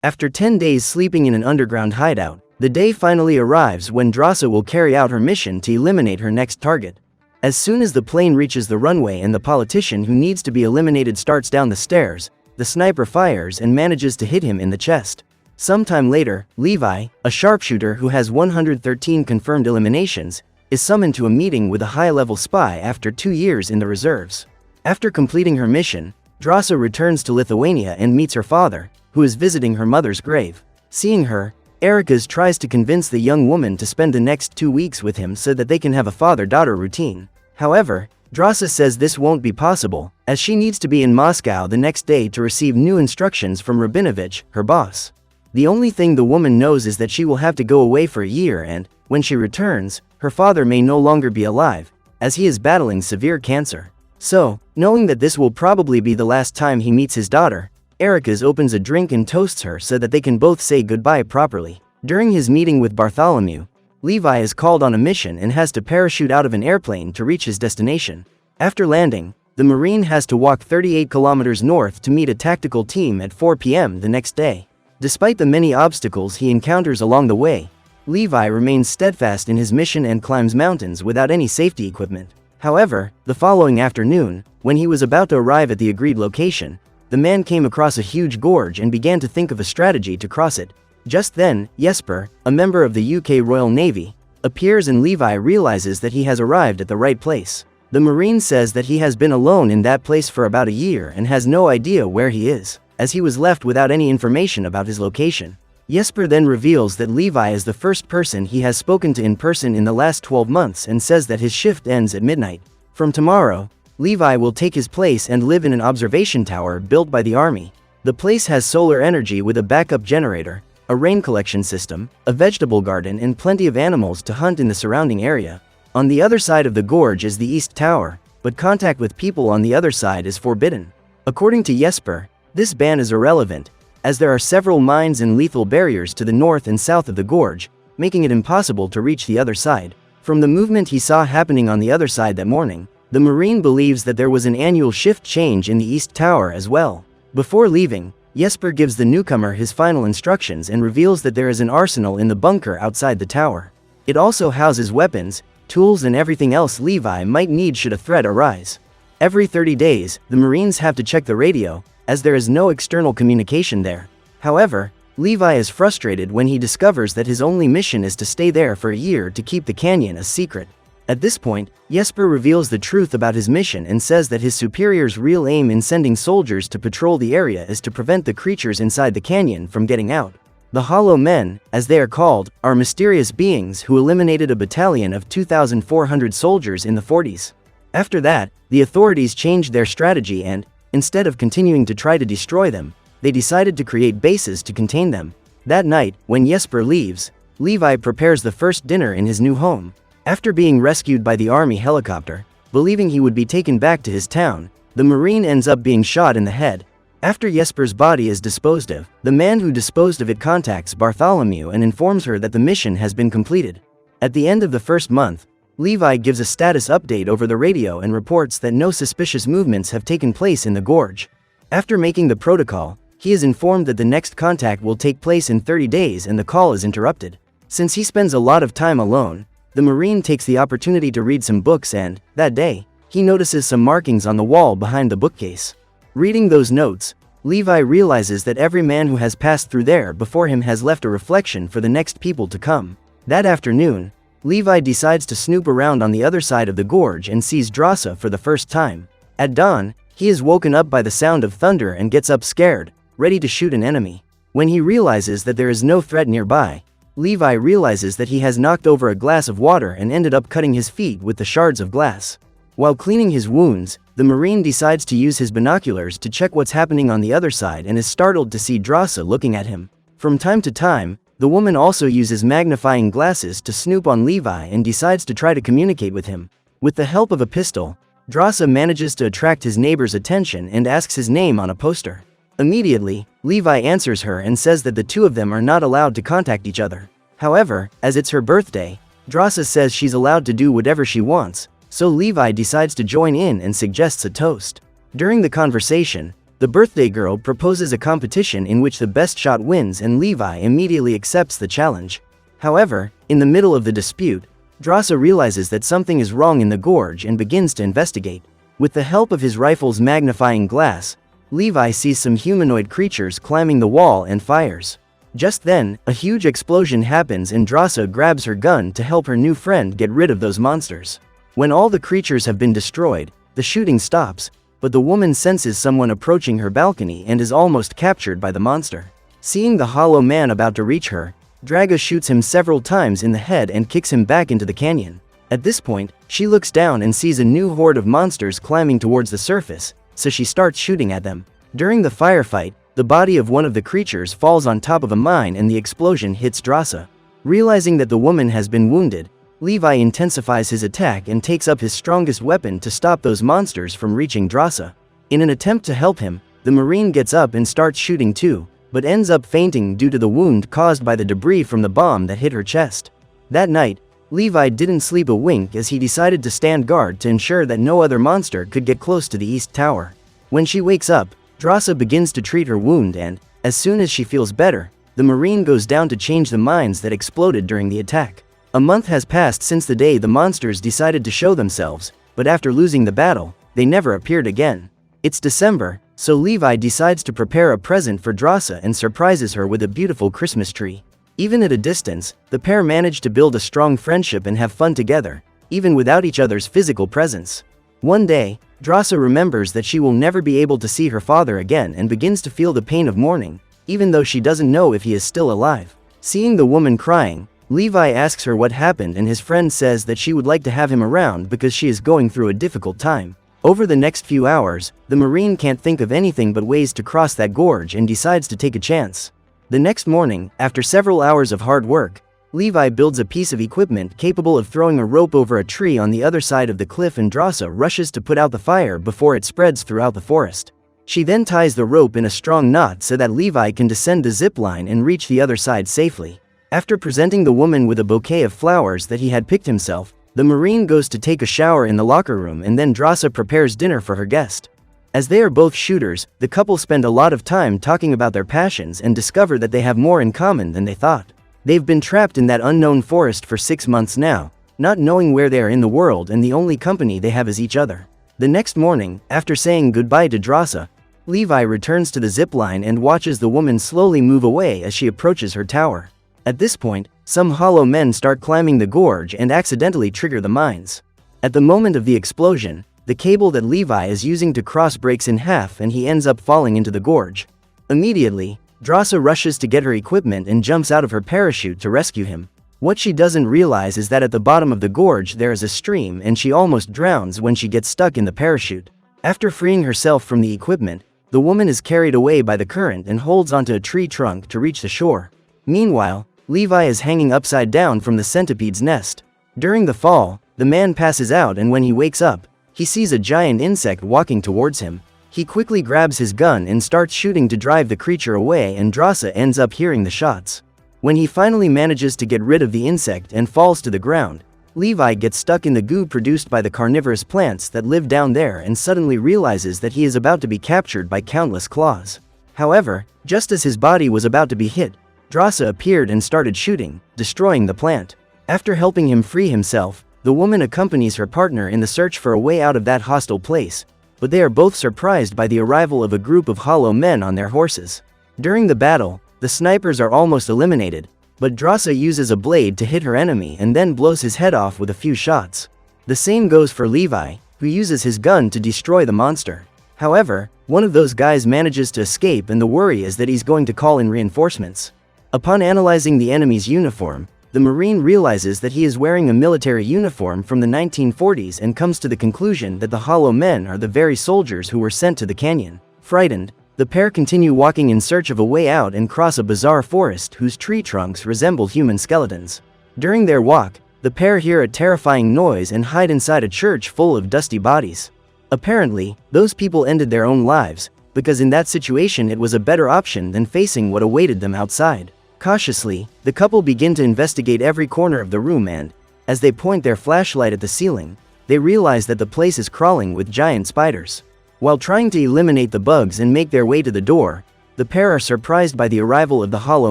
After 10 days sleeping in an underground hideout, the day finally arrives when Drasa will carry out her mission to eliminate her next target. As soon as the plane reaches the runway and the politician who needs to be eliminated starts down the stairs, the sniper fires and manages to hit him in the chest. Sometime later, Levi, a sharpshooter who has 113 confirmed eliminations, is summoned to a meeting with a high-level spy after 2 years in the reserves. After completing her mission, Drasa returns to Lithuania and meets her father, who is visiting her mother's grave. Seeing her, Erikas tries to convince the young woman to spend the next 2 weeks with him so that they can have a father-daughter routine. However, Drasa says this won't be possible, as she needs to be in Moscow the next day to receive new instructions from Rabinovich, her boss. The only thing the woman knows is that she will have to go away for a year and, when she returns, her father may no longer be alive, as he is battling severe cancer. So, knowing that this will probably be the last time he meets his daughter, Erikas opens a drink and toasts her so that they can both say goodbye properly. During his meeting with Bartholomew, Levi is called on a mission and has to parachute out of an airplane to reach his destination. After landing, the Marine has to walk 38 kilometers north to meet a tactical team at 4 p.m. the next day. Despite the many obstacles he encounters along the way, Levi remains steadfast in his mission and climbs mountains without any safety equipment. However, the following afternoon, when he was about to arrive at the agreed location, the man came across a huge gorge and began to think of a strategy to cross it. Just then, Jesper, a member of the UK Royal Navy, appears and Levi realizes that he has arrived at the right place. The Marine says that he has been alone in that place for about a year and has no idea where he is, as he was left without any information about his location. Jesper then reveals that Levi is the first person he has spoken to in person in the last 12 months and says that his shift ends at midnight. From tomorrow, Levi will take his place and live in an observation tower built by the army. The place has solar energy with a backup generator, a rain collection system, a vegetable garden and plenty of animals to hunt in the surrounding area. On the other side of the gorge is the East Tower, but contact with people on the other side is forbidden. According to Jesper, this ban is irrelevant, as there are several mines and lethal barriers to the north and south of the gorge, making it impossible to reach the other side. From the movement he saw happening on the other side that morning, the Marine believes that there was an annual shift change in the East Tower as well. Before leaving, Jesper gives the newcomer his final instructions and reveals that there is an arsenal in the bunker outside the tower. It also houses weapons, tools and everything else Levi might need should a threat arise. Every 30 days, the Marines have to check the radio, as there is no external communication there. However, Levi is frustrated when he discovers that his only mission is to stay there for a year to keep the canyon a secret. At this point, Jesper reveals the truth about his mission and says that his superior's real aim in sending soldiers to patrol the area is to prevent the creatures inside the canyon from getting out. The Hollow Men, as they are called, are mysterious beings who eliminated a battalion of 2,400 soldiers in the 40s. After that, the authorities changed their strategy and, instead of continuing to try to destroy them, they decided to create bases to contain them. That night, when Jesper leaves, Levi prepares the first dinner in his new home. After being rescued by the army helicopter, believing he would be taken back to his town, the Marine ends up being shot in the head. After Jesper's body is disposed of, the man who disposed of it contacts Bartholomew and informs her that the mission has been completed. At the end of the first month, Levi gives a status update over the radio and reports that no suspicious movements have taken place in the gorge. After making the protocol, he is informed that the next contact will take place in 30 days and the call is interrupted. Since he spends a lot of time alone, the Marine takes the opportunity to read some books and, that day, he notices some markings on the wall behind the bookcase. Reading those notes, Levi realizes that every man who has passed through there before him has left a reflection for the next people to come. That afternoon, Levi decides to snoop around on the other side of the gorge and sees Drasa for the first time. At dawn, he is woken up by the sound of thunder and gets up scared, ready to shoot an enemy. When he realizes that there is no threat nearby, Levi realizes that he has knocked over a glass of water and ended up cutting his feet with the shards of glass. While cleaning his wounds, the Marine decides to use his binoculars to check what's happening on the other side and is startled to see Drasa looking at him. From time to time, the woman also uses magnifying glasses to snoop on Levi and decides to try to communicate with him. With the help of a pistol, Drasa manages to attract his neighbor's attention and asks his name on a poster. Immediately, Levi answers her and says that the two of them are not allowed to contact each other. However, as it's her birthday, Drasa says she's allowed to do whatever she wants, so Levi decides to join in and suggests a toast. During the conversation, The birthday girl proposes a competition in which the best shot wins, and Levi immediately accepts the challenge. However, in the middle of the dispute, Drasa realizes that something is wrong in the gorge and begins to investigate. With the help of his rifle's magnifying glass, Levi sees some humanoid creatures climbing the wall and fires. Just then, a huge explosion happens and Drasa grabs her gun to help her new friend get rid of those monsters. When all the creatures have been destroyed, the shooting stops, but the woman senses someone approaching her balcony and is almost captured by the monster. Seeing the hollow man about to reach her, Draga shoots him several times in the head and kicks him back into the canyon. At this point, she looks down and sees a new horde of monsters climbing towards the surface, so she starts shooting at them. During the firefight, the body of one of the creatures falls on top of a mine and the explosion hits Drasa. Realizing that the woman has been wounded, Levi intensifies his attack and takes up his strongest weapon to stop those monsters from reaching Drasa. In an attempt to help him, the Marine gets up and starts shooting too, but ends up fainting due to the wound caused by the debris from the bomb that hit her chest. That night, Levi didn't sleep a wink as he decided to stand guard to ensure that no other monster could get close to the East Tower. When she wakes up, Drasa begins to treat her wound and, as soon as she feels better, the Marine goes down to change the mines that exploded during the attack. A month has passed since the day the monsters decided to show themselves, but after losing the battle, they never appeared again. It's December, so Levi decides to prepare a present for Drasa and surprises her with a beautiful Christmas tree. Even at a distance, the pair manage to build a strong friendship and have fun together, even without each other's physical presence. One day, Drasa remembers that she will never be able to see her father again and begins to feel the pain of mourning, even though she doesn't know if he is still alive. Seeing the woman crying, Levi asks her what happened and his friend says that she would like to have him around because she is going through a difficult time. Over the next few hours, the Marine can't think of anything but ways to cross that gorge and decides to take a chance. The next morning, after several hours of hard work, Levi builds a piece of equipment capable of throwing a rope over a tree on the other side of the cliff, and Drasa rushes to put out the fire before it spreads throughout the forest. She then ties the rope in a strong knot so that Levi can descend the zip line and reach the other side safely. After presenting the woman with a bouquet of flowers that he had picked himself, the Marine goes to take a shower in the locker room and then Drasa prepares dinner for her guest. As they are both shooters, the couple spend a lot of time talking about their passions and discover that they have more in common than they thought. They've been trapped in that unknown forest for 6 months now, not knowing where they are in the world, and the only company they have is each other. The next morning, after saying goodbye to Drasa, Levi returns to the zip line and watches the woman slowly move away as she approaches her tower. At this point, some hollow men start climbing the gorge and accidentally trigger the mines. At the moment of the explosion, the cable that Levi is using to cross breaks in half and he ends up falling into the gorge. Immediately, Drasa rushes to get her equipment and jumps out of her parachute to rescue him. What she doesn't realize is that at the bottom of the gorge there is a stream and she almost drowns when she gets stuck in the parachute. After freeing herself from the equipment, the woman is carried away by the current and holds onto a tree trunk to reach the shore. Meanwhile, Levi is hanging upside down from the centipede's nest. During the fall, the man passes out, and when he wakes up, he sees a giant insect walking towards him. He quickly grabs his gun and starts shooting to drive the creature away, and Drasa ends up hearing the shots. When he finally manages to get rid of the insect and falls to the ground, Levi gets stuck in the goo produced by the carnivorous plants that live down there and suddenly realizes that he is about to be captured by countless claws. However, just as his body was about to be hit, Drasa appeared and started shooting, destroying the plant. After helping him free himself, the woman accompanies her partner in the search for a way out of that hostile place, but they are both surprised by the arrival of a group of hollow men on their horses. During the battle, the snipers are almost eliminated, but Drasa uses a blade to hit her enemy and then blows his head off with a few shots. The same goes for Levi, who uses his gun to destroy the monster. However, one of those guys manages to escape, and the worry is that he's going to call in reinforcements. Upon analyzing the enemy's uniform, the Marine realizes that he is wearing a military uniform from the 1940s and comes to the conclusion that the hollow men are the very soldiers who were sent to the canyon. Frightened, the pair continue walking in search of a way out and cross a bizarre forest whose tree trunks resemble human skeletons. During their walk, the pair hear a terrifying noise and hide inside a church full of dusty bodies. Apparently, those people ended their own lives, because in that situation it was a better option than facing what awaited them outside. Cautiously, the couple begin to investigate every corner of the room, and, as they point their flashlight at the ceiling, they realize that the place is crawling with giant spiders. While trying to eliminate the bugs and make their way to the door, the pair are surprised by the arrival of the Hollow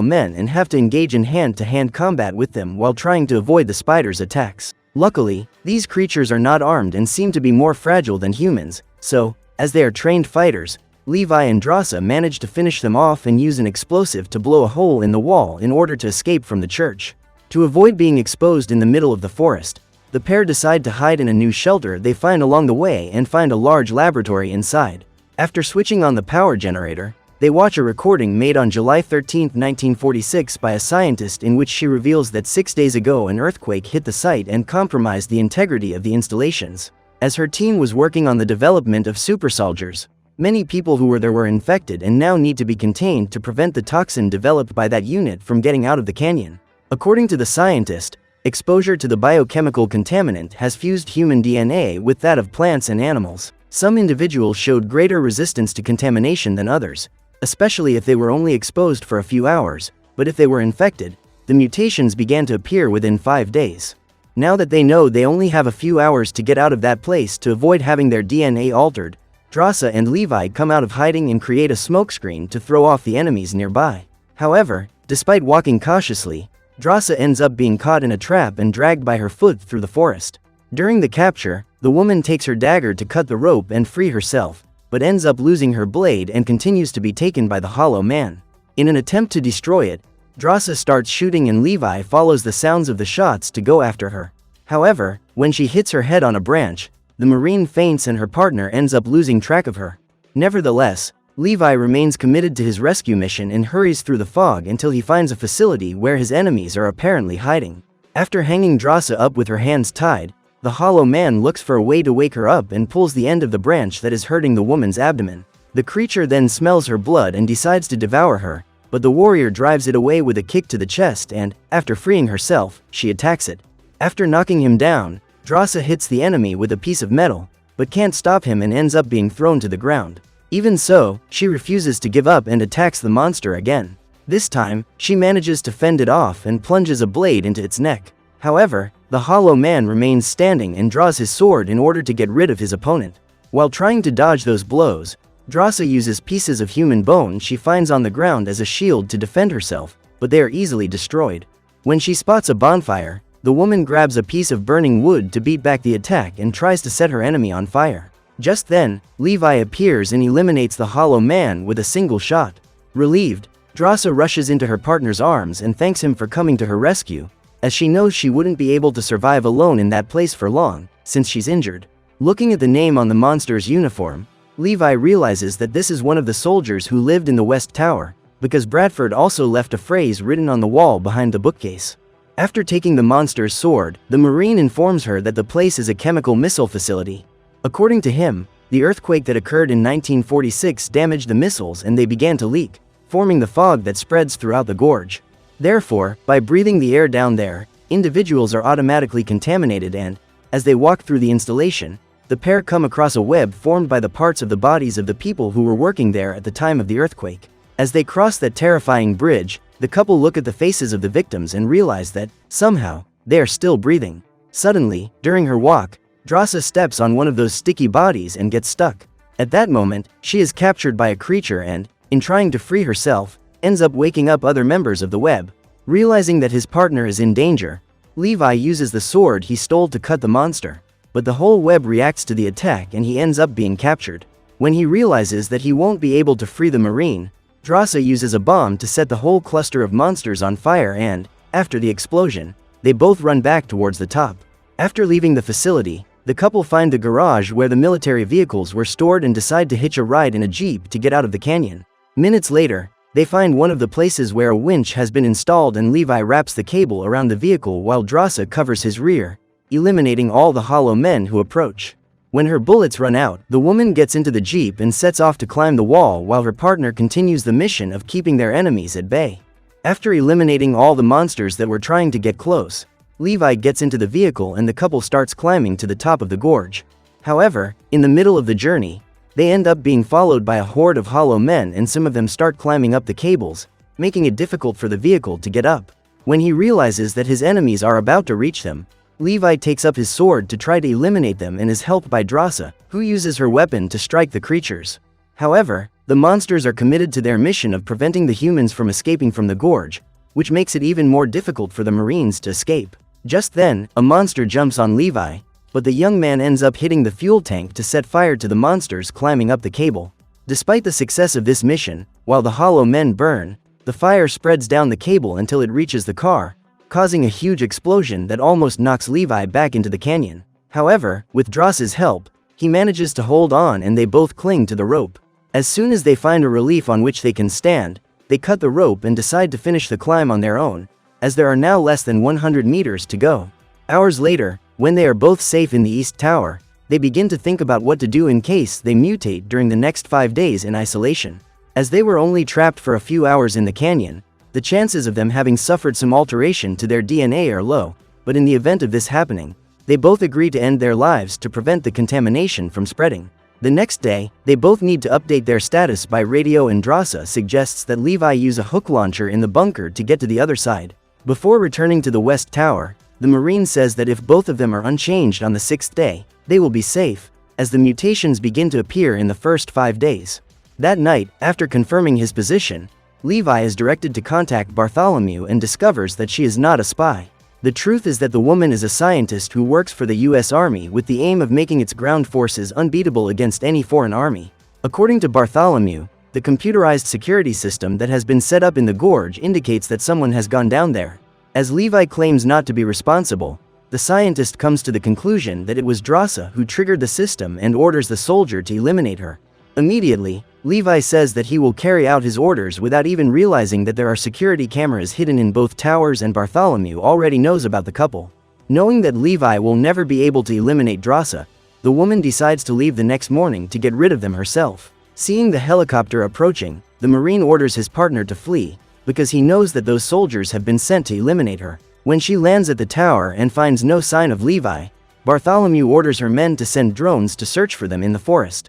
Men and have to engage in hand-to-hand combat with them while trying to avoid the spiders' attacks. Luckily, these creatures are not armed and seem to be more fragile than humans, so, as they are trained fighters, Levi and Drasa manage to finish them off and use an explosive to blow a hole in the wall in order to escape from the church. To avoid being exposed in the middle of the forest, the pair decide to hide in a new shelter they find along the way and find a large laboratory inside. After switching on the power generator, they watch a recording made on July 13, 1946 by a scientist in which she reveals that 6 days ago an earthquake hit the site and compromised the integrity of the installations. As her team was working on the development of super soldiers, many people who were there were infected and now need to be contained to prevent the toxin developed by that unit from getting out of the canyon. According to the scientist, exposure to the biochemical contaminant has fused human DNA with that of plants and animals. Some individuals showed greater resistance to contamination than others, especially if they were only exposed for a few hours, but if they were infected, the mutations began to appear within 5 days. Now that they know they only have a few hours to get out of that place to avoid having their DNA altered, Drasa and Levi come out of hiding and create a smokescreen to throw off the enemies nearby. However, despite walking cautiously, Drasa ends up being caught in a trap and dragged by her foot through the forest. During the capture, the woman takes her dagger to cut the rope and free herself, but ends up losing her blade and continues to be taken by the Hollow Man. In an attempt to destroy it, Drasa starts shooting and Levi follows the sounds of the shots to go after her. However, when she hits her head on a branch, the Marine faints and her partner ends up losing track of her. Nevertheless, Levi remains committed to his rescue mission and hurries through the fog until he finds a facility where his enemies are apparently hiding. After hanging Drasa up with her hands tied, the Hollow Man looks for a way to wake her up and pulls the end of the branch that is hurting the woman's abdomen. The creature then smells her blood and decides to devour her, but the warrior drives it away with a kick to the chest and, after freeing herself, she attacks it. After knocking him down, Drasa hits the enemy with a piece of metal, but can't stop him and ends up being thrown to the ground. Even so, she refuses to give up and attacks the monster again. This time, she manages to fend it off and plunges a blade into its neck. However, the Hollow Man remains standing and draws his sword in order to get rid of his opponent. While trying to dodge those blows, Drasa uses pieces of human bone she finds on the ground as a shield to defend herself, but they are easily destroyed. When she spots a bonfire, the woman grabs a piece of burning wood to beat back the attack and tries to set her enemy on fire. Just then, Levi appears and eliminates the Hollow Man with a single shot. Relieved, Drasa rushes into her partner's arms and thanks him for coming to her rescue, as she knows she wouldn't be able to survive alone in that place for long, since she's injured. Looking at the name on the monster's uniform, Levi realizes that this is one of the soldiers who lived in the West Tower, because Bradford also left a phrase written on the wall behind the bookcase. After taking the monster's sword, the Marine informs her that the place is a chemical missile facility. According to him, the earthquake that occurred in 1946 damaged the missiles and they began to leak, forming the fog that spreads throughout the gorge. Therefore, by breathing the air down there, individuals are automatically contaminated and, as they walk through the installation, the pair come across a web formed by the parts of the bodies of the people who were working there at the time of the earthquake. As they cross that terrifying bridge, the couple look at the faces of the victims and realize that, somehow, they are still breathing. Suddenly, during her walk, Drasa steps on one of those sticky bodies and gets stuck. At that moment, she is captured by a creature and, in trying to free herself, ends up waking up other members of the web. Realizing that his partner is in danger, Levi uses the sword he stole to cut the monster, but the whole web reacts to the attack and he ends up being captured. When he realizes that he won't be able to free the Marine, Drasa uses a bomb to set the whole cluster of monsters on fire and, after the explosion, they both run back towards the top. After leaving the facility, the couple find the garage where the military vehicles were stored and decide to hitch a ride in a jeep to get out of the canyon. Minutes later, they find one of the places where a winch has been installed and Levi wraps the cable around the vehicle while Drasa covers his rear, eliminating all the Hollow Men who approach. When her bullets run out, the woman gets into the jeep and sets off to climb the wall while her partner continues the mission of keeping their enemies at bay. After eliminating all the monsters that were trying to get close, Levi gets into the vehicle and the couple starts climbing to the top of the gorge. However, in the middle of the journey, they end up being followed by a horde of Hollow Men and some of them start climbing up the cables, making it difficult for the vehicle to get up. When he realizes that his enemies are about to reach them, Levi takes up his sword to try to eliminate them and is helped by Drasa, who uses her weapon to strike the creatures. However, the monsters are committed to their mission of preventing the humans from escaping from the gorge, which makes it even more difficult for the Marines to escape. Just then, a monster jumps on Levi, but the young man ends up hitting the fuel tank to set fire to the monsters climbing up the cable. Despite the success of this mission, while the hollow men burn, the fire spreads down the cable until it reaches the car, causing a huge explosion that almost knocks Levi back into the canyon. However, with Drasa's help, he manages to hold on and they both cling to the rope. As soon as they find a relief on which they can stand, they cut the rope and decide to finish the climb on their own, as there are now less than 100 meters to go. Hours later, when they are both safe in the East Tower, they begin to think about what to do in case they mutate during the next 5 days in isolation. As they were only trapped for a few hours in the canyon, the chances of them having suffered some alteration to their DNA are low, but in the event of this happening, they both agree to end their lives to prevent the contamination from spreading. The next day, they both need to update their status by radio and Drasa suggests that Levi use a hook launcher in the bunker to get to the other side. Before returning to the West Tower, the Marine says that if both of them are unchanged on the 6th day, they will be safe, as the mutations begin to appear in the first 5 days. That night, after confirming his position, Levi is directed to contact Bartholomew and discovers that she is not a spy. The truth is that the woman is a scientist who works for the US Army with the aim of making its ground forces unbeatable against any foreign army. According to Bartholomew, the computerized security system that has been set up in the gorge indicates that someone has gone down there. As Levi claims not to be responsible, the scientist comes to the conclusion that it was Drasa who triggered the system and orders the soldier to eliminate her. Immediately, Levi says that he will carry out his orders without even realizing that there are security cameras hidden in both towers, and Bartholomew already knows about the couple. Knowing that Levi will never be able to eliminate Drasa, the woman decides to leave the next morning to get rid of them herself. Seeing the helicopter approaching, the Marine orders his partner to flee, because he knows that those soldiers have been sent to eliminate her. When she lands at the tower and finds no sign of Levi, Bartholomew orders her men to send drones to search for them in the forest.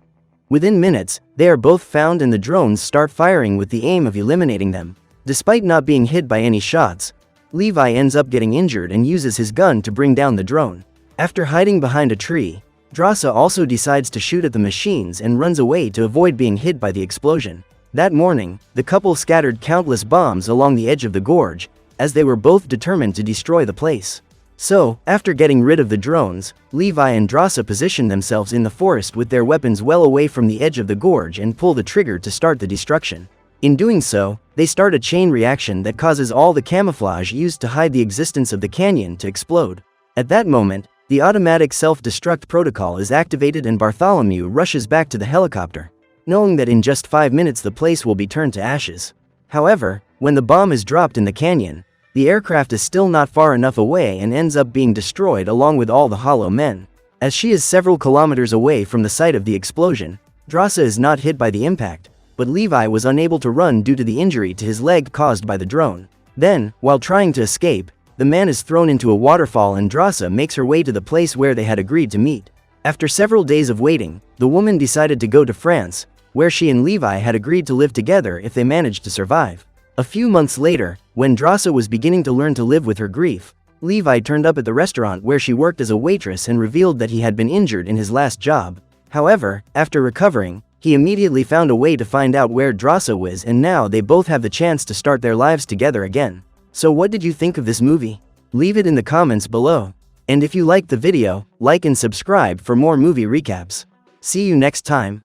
Within minutes, they are both found and the drones start firing with the aim of eliminating them. Despite not being hit by any shots, Levi ends up getting injured and uses his gun to bring down the drone. After hiding behind a tree, Drasa also decides to shoot at the machines and runs away to avoid being hit by the explosion. That morning, the couple scattered countless bombs along the edge of the gorge, as they were both determined to destroy the place. So, after getting rid of the drones, Levi and Drasa position themselves in the forest with their weapons well away from the edge of the gorge and pull the trigger to start the destruction. In doing so, they start a chain reaction that causes all the camouflage used to hide the existence of the canyon to explode. At that moment, the automatic self-destruct protocol is activated and Bartholomew rushes back to the helicopter, knowing that in just 5 minutes the place will be turned to ashes. However, when the bomb is dropped in the canyon, the aircraft is still not far enough away and ends up being destroyed along with all the hollow men. As she is several kilometers away from the site of the explosion, Drasa is not hit by the impact, but Levi was unable to run due to the injury to his leg caused by the drone. Then, while trying to escape, the man is thrown into a waterfall and Drasa makes her way to the place where they had agreed to meet. After several days of waiting, the woman decided to go to France, where she and Levi had agreed to live together if they managed to survive. A few months later, when Drasa was beginning to learn to live with her grief, Levi turned up at the restaurant where she worked as a waitress and revealed that he had been injured in his last job. However, after recovering, he immediately found a way to find out where Drasa was, and now they both have the chance to start their lives together again. So what did you think of this movie? Leave it in the comments below. And if you liked the video, like and subscribe for more movie recaps. See you next time.